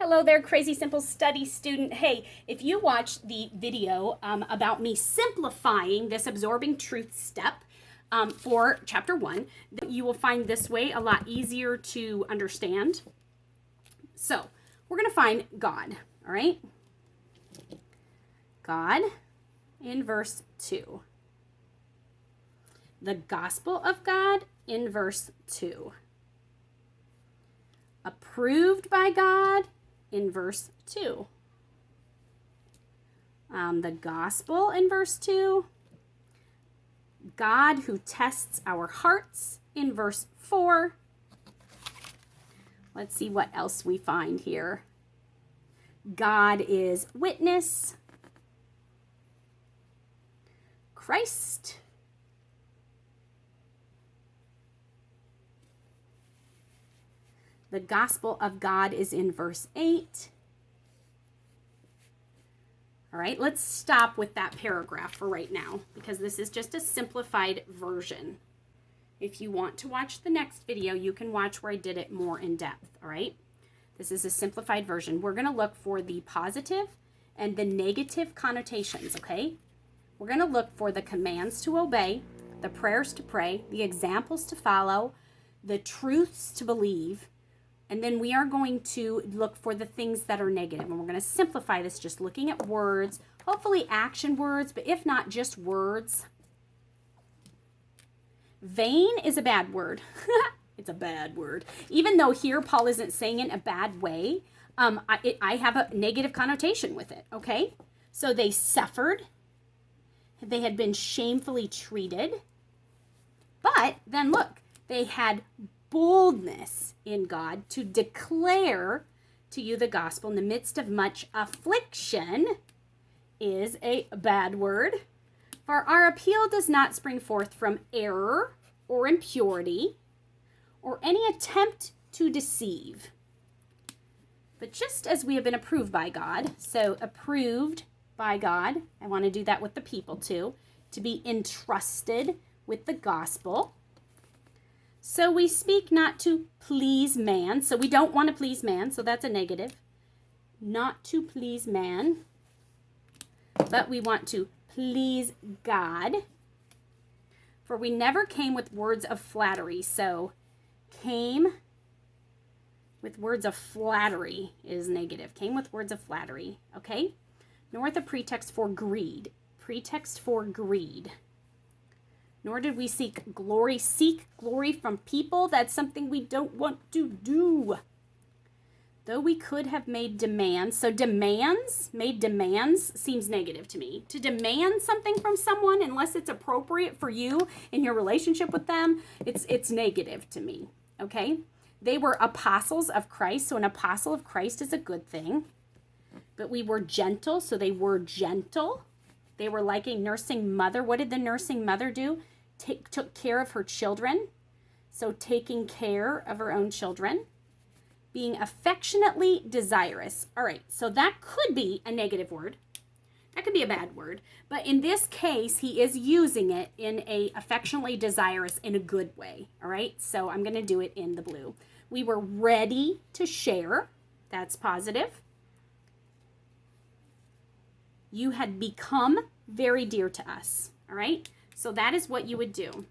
Hello there, Crazy Simple Study student. Hey, if you watched the video about me simplifying this absorbing truth step for chapter 1, you will find this way a lot easier to understand. So, we're going to find God, all right? God in verse 2. The gospel of God in verse 2. Approved by God in verse 2. The gospel in verse 2. God who tests our hearts in verse 4. Let's see what else we find here. God is witness. Christ. The gospel of God is in verse 8. All right, let's stop with that paragraph for right now because this is just a simplified version. If you want to watch the next video, you can watch where I did it more in depth, all right? This is a simplified version. We're going to look for the positive and the negative connotations, okay? We're going to look for the commands to obey, the prayers to pray, the examples to follow, the truths to believe, and then we are going to look for the things that are negative. And we're going to simplify this just looking at words, hopefully action words, but if not, just words. Vain is a bad word. It's a bad word. Even though here Paul isn't saying it in a bad way, I have a negative connotation with it, okay? So they suffered. They had been shamefully treated. But then look, they had boldness in God to declare to you the gospel in the midst of much affliction is a bad word. For our appeal does not spring forth from error or impurity or any attempt to deceive, but just as we have been approved by God. So approved by God, I want to do that with the people too, to be entrusted with the gospel. So we speak not to please man. So we don't want to please man. So that's a negative. Not to please man. But we want to please God. For we never came with words of flattery. So came with words of flattery is negative. Came with words of flattery. Okay? Nor with a pretext for greed. Pretext for greed. Nor did we seek glory from people. That's something we don't want to do. Though we could have made demands. So made demands seems negative to me. To demand something from someone, unless it's appropriate for you in your relationship with them, it's negative to me, okay? They were apostles of Christ, so an apostle of Christ is a good thing. But we were gentle, so they were gentle. They were like a nursing mother. What did the nursing mother do? Took care of her children. So taking care of her own children. Being affectionately desirous. All right, so that could be a negative word. That could be a bad word. But in this case, he is using it in a affectionately desirous in a good way. All right, so I'm going to do it in the blue. We were ready to share. That's positive. You had become very dear to us. All right, so that is what you would do.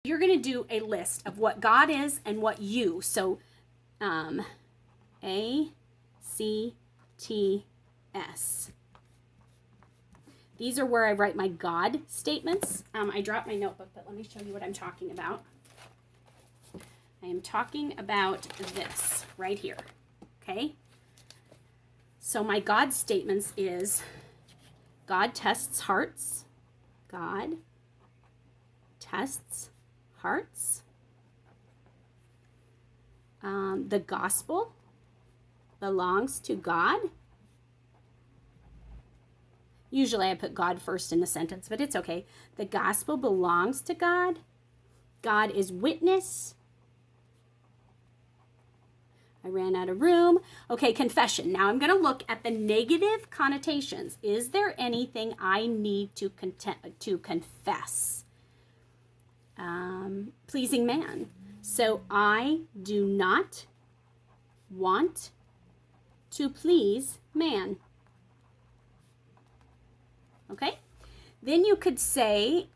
You're going to do a list of what God is and what you. So A, C, T, S. These are where I write my God statements. I dropped my notebook, but let me show you what I'm talking about. I am talking about this right here, okay? So my God statements is God tests hearts. God tests hearts. The gospel belongs to God. Usually I put God first in the sentence, but it's okay. The gospel belongs to God. God is witness. I ran out of room. Okay, confession. Now I'm going to look at the negative connotations. Is there anything I need to confess? Pleasing man. So I do not want to please man. Okay? Then you could say,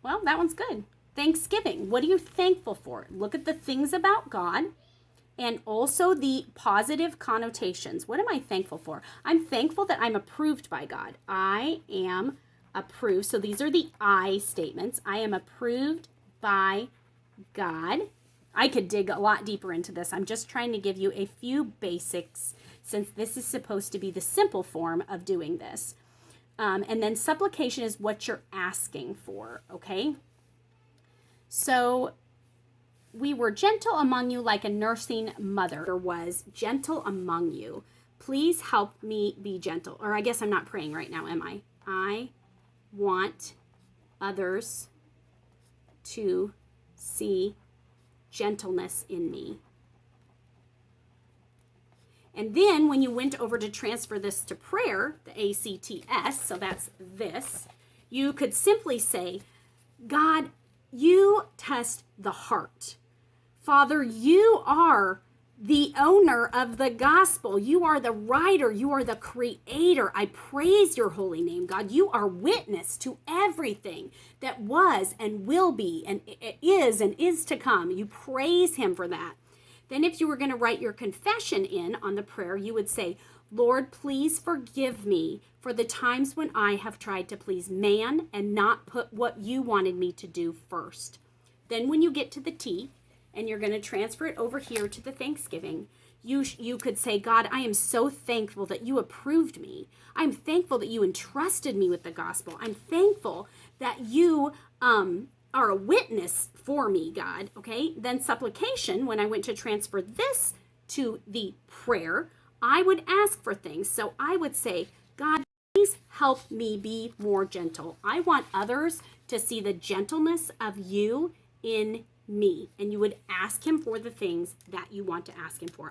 well, that one's good. Thanksgiving. What are you thankful for? Look at the things about God and also the positive connotations. What am I thankful for? I'm thankful that I'm approved by God. I am approved. So these are the I statements. I am approved by God. I could dig a lot deeper into this. I'm just trying to give you a few basics since this is supposed to be the simple form of doing this. And then supplication is what you're asking for, okay? So we were gentle among you like a nursing mother was gentle among you. Please help me be gentle. Or I guess I'm not praying right now, am I? I want others to see gentleness in me. And then when you went over to transfer this to prayer, the ACTS, so that's this, you could simply say, God, you test the heart. Father, you are the owner of the gospel. You are the writer. You are the creator. I praise your holy name, God. You are witness to everything that was and will be and is to come. You praise him for that. Then if you were going to write your confession in on the prayer, you would say, Lord, please forgive me for the times when I have tried to please man and not put what you wanted me to do first. Then when you get to the T and you're going to transfer it over here to the Thanksgiving, you could say, God, I am so thankful that you approved me. I'm thankful that you entrusted me with the gospel. I'm thankful that you are a witness for me, God, okay? Then supplication, when I went to transfer this to the prayer, I would ask for things. So I would say, God, please help me be more gentle. I want others to see the gentleness of you in me. And you would ask him for the things that you want to ask him for.